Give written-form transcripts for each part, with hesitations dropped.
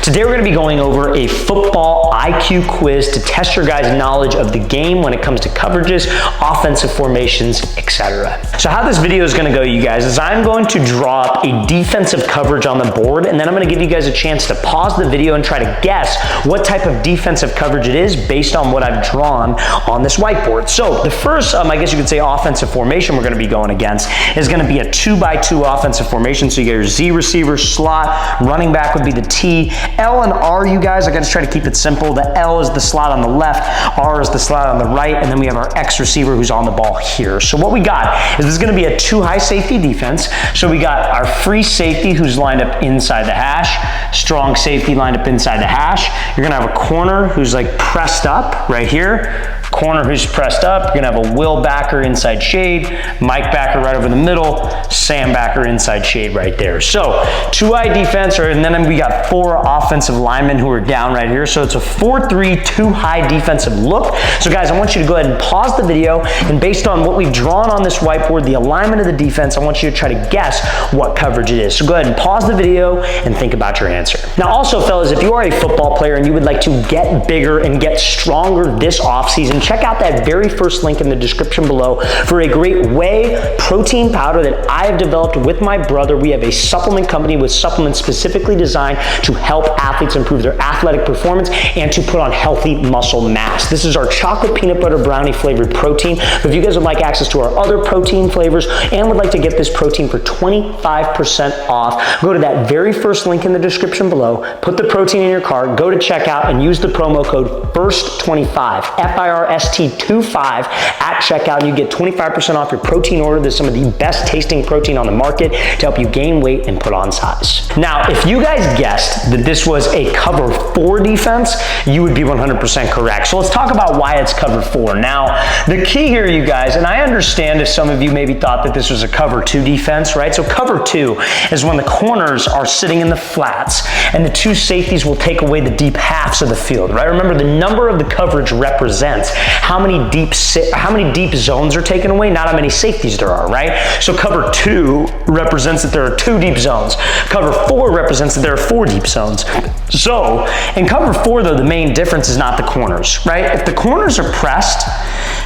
Today we're going to be going over a football IQ quiz to test your guys' knowledge of the game when it comes to coverages, offensive formations, etc. So how this video is going to go, you guys, is I'm going to draw up a defensive coverage on the board, and then I'm going to give you guys a chance to pause the video and try to guess what type of defensive coverage it is based on what I've drawn on this whiteboard. So the first, I guess you could say offensive formation we're going to be going against is going to be a 2x2 offensive formation. So you get your Z receiver, slot, running back would be the T, L and R, you guys, I got to try to keep it simple. The L is the slot on the left, R is the slot on the right, and then we have our X receiver who's on the ball here. So what we got is this is going to be a 2 high safety defense. So we got our free safety who's lined up inside the hash, strong safety lined up inside the hash. You're going to have a corner who's like pressed up right here, corner who's pressed up. You're gonna have a Will backer inside shade, Mike backer right over the middle, Sam backer inside shade right there. So 2-eye defense, and then we got 4 offensive linemen who are down right here. So it's a 4-3, 2-high defensive look. So guys, I want you to go ahead and pause the video, and based on what we've drawn on this whiteboard, the alignment of the defense, I want you to try to guess what coverage it is. So go ahead and pause the video and think about your answer. Now also, fellas, if you are a football player and you would like to get bigger and get stronger this offseason, check out that very first link in the description below for a great whey protein powder that I have developed with my brother. We have a supplement company with supplements specifically designed to help athletes improve their athletic performance and to put on healthy muscle mass. This is our chocolate peanut butter brownie flavored protein. But if you guys would like access to our other protein flavors and would like to get this protein for 25% off, go to that very first link in the description below, put the protein in your cart, go to checkout and use the promo code FIRST25, FIRST25 at checkout, and you get 25% off your protein order. There's some of the best tasting protein on the market to help you gain weight and put on size. Now, if you guys guessed that this was a cover 4 defense, you would be 100% correct. So let's talk about why it's cover 4. Now, the key here, you guys, and I understand if some of you maybe thought that this was a cover 2 defense, right? So cover 2 is when the corners are sitting in the flats and the 2 safeties will take away the deep halves of the field, right? Remember, the number of the coverage represents how many deep zones are taken away, not how many safeties there are, right? So cover 2 represents that there are 2 deep zones. Cover 4 represents that there are 4 deep zones. So in cover 4, though, the main difference is not the corners, right? If the corners are pressed,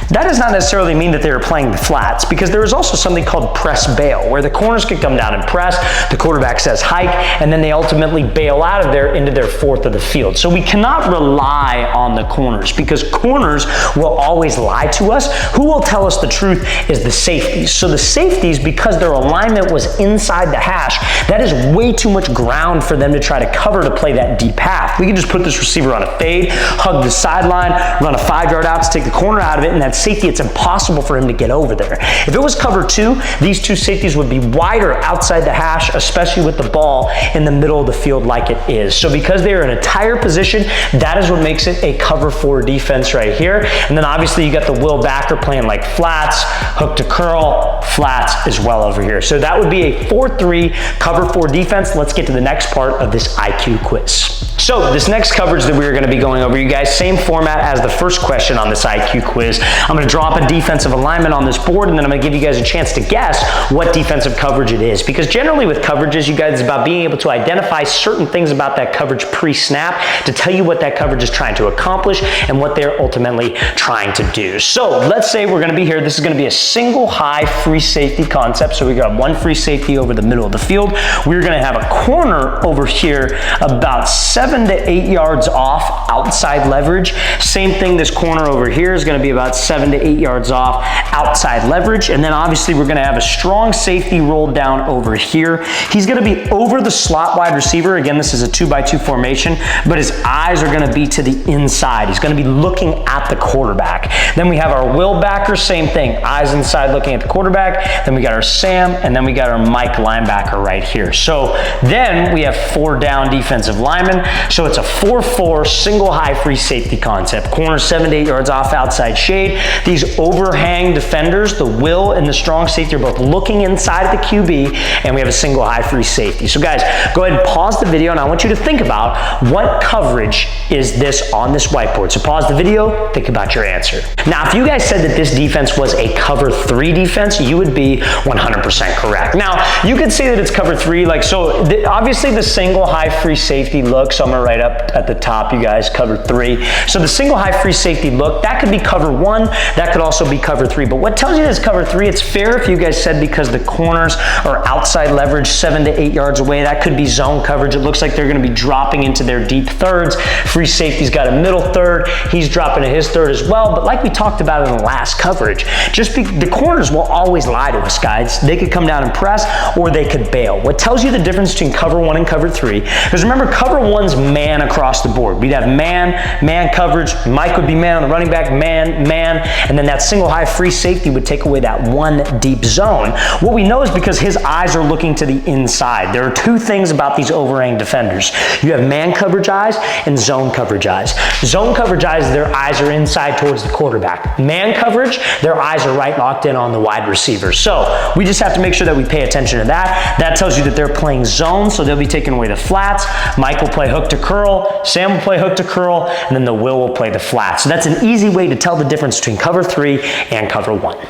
that does not necessarily mean that they are playing the flats, because there is also something called press bail, where the corners can come down and press, the quarterback says hike, and then they ultimately bail out of there into their 4th of the field. So we cannot rely on the corners, because corners will always lie to us. Who will tell us the truth is the safeties. So the safeties, because their alignment was inside the hash, that is way too much ground for them to try to cover to play that deep half. We can just put this receiver on a fade, hug the sideline, run a 5-yard out to take the corner out of it, and that safety, it's impossible for him to get over there. If it was cover 2, these 2 safeties would be wider outside the hash, especially with the ball in the middle of the field like it is. So because they are in a tighter position, that is what makes it a cover 4 defense right here. And then obviously you got the Will backer playing like flats, hook to curl, flats as well over here. So that would be a 4-3 cover 4 defense. Let's get to the next part of this IQ quiz. So this next coverage that we're going to be going over, you guys, same format as the first question on this IQ quiz. I'm going to draw up a defensive alignment on this board, and then I'm going to give you guys a chance to guess what defensive coverage it is. Because generally with coverages, you guys, it's about being able to identify certain things about that coverage pre-snap to tell you what that coverage is trying to accomplish and what they're ultimately trying to do. So let's say we're going to be here. This is going to be a single high free safety concept. So we got 1 free safety over the middle of the field. We're going to have a corner over here about 7 to 8 yards off outside leverage. Same thing, this corner over here is going to be about 7 to 8 yards off outside leverage. And then obviously we're going to have a strong safety rolled down over here. He's going to be over the slot wide receiver. Again, this is a 2x2 formation, but his eyes are going to be to the inside. He's going to be looking at the quarterback. Then we have our Will backer, same thing, eyes inside looking at the quarterback. Then we got our Sam, and then we got our Mike linebacker right here. So then we have 4 down defensive linemen. So it's a 4-4 single high free safety concept. Corner 7 to 8 yards off outside shade. These overhang defenders, the Will and the strong safety, are both looking inside the QB, and we have a single high free safety. So guys, go ahead and pause the video, and I want you to think about what coverage is this on this whiteboard. So pause the video, think about your answer. Now, if you guys said that this defense was a cover 3 defense, you would be 100% correct. Now, you could say that it's cover 3, like, so obviously the single high free safety look, so sum it right up at the top, you guys, cover 3. So the single high free safety look, that could be cover 1, that could also be cover 3. But what tells you this cover 3, it's fair if you guys said because the corners are outside leverage 7 to 8 yards away. That could be zone coverage. It looks like they're going to be dropping into their deep thirds. Free safety's got a middle third. He's dropping to his third as well. But like we talked about in the last coverage, the corners will always lie to us, guys. They could come down and press, or they could bail. What tells you the difference between cover 1 and cover 3, because remember, cover 1's man across the board. We'd have man coverage. Mike would be man on the running back, man, and then that single high free safety would take away that one deep zone. What we know is because his eyes are looking to the inside. There are 2 things about these overhang defenders. You have man coverage eyes and zone coverage eyes. Zone coverage eyes, their eyes are inside towards the quarterback. Man coverage, their eyes are right locked in on the wide receiver. So we just have to make sure that we pay attention to that. That tells you that they're playing zone, so they'll be taking away the flats. Mike will play hook to curl, Sam will play hook to curl, and then the Will play the flats. So that's an easy way to tell the difference between cover 3 and cover 1.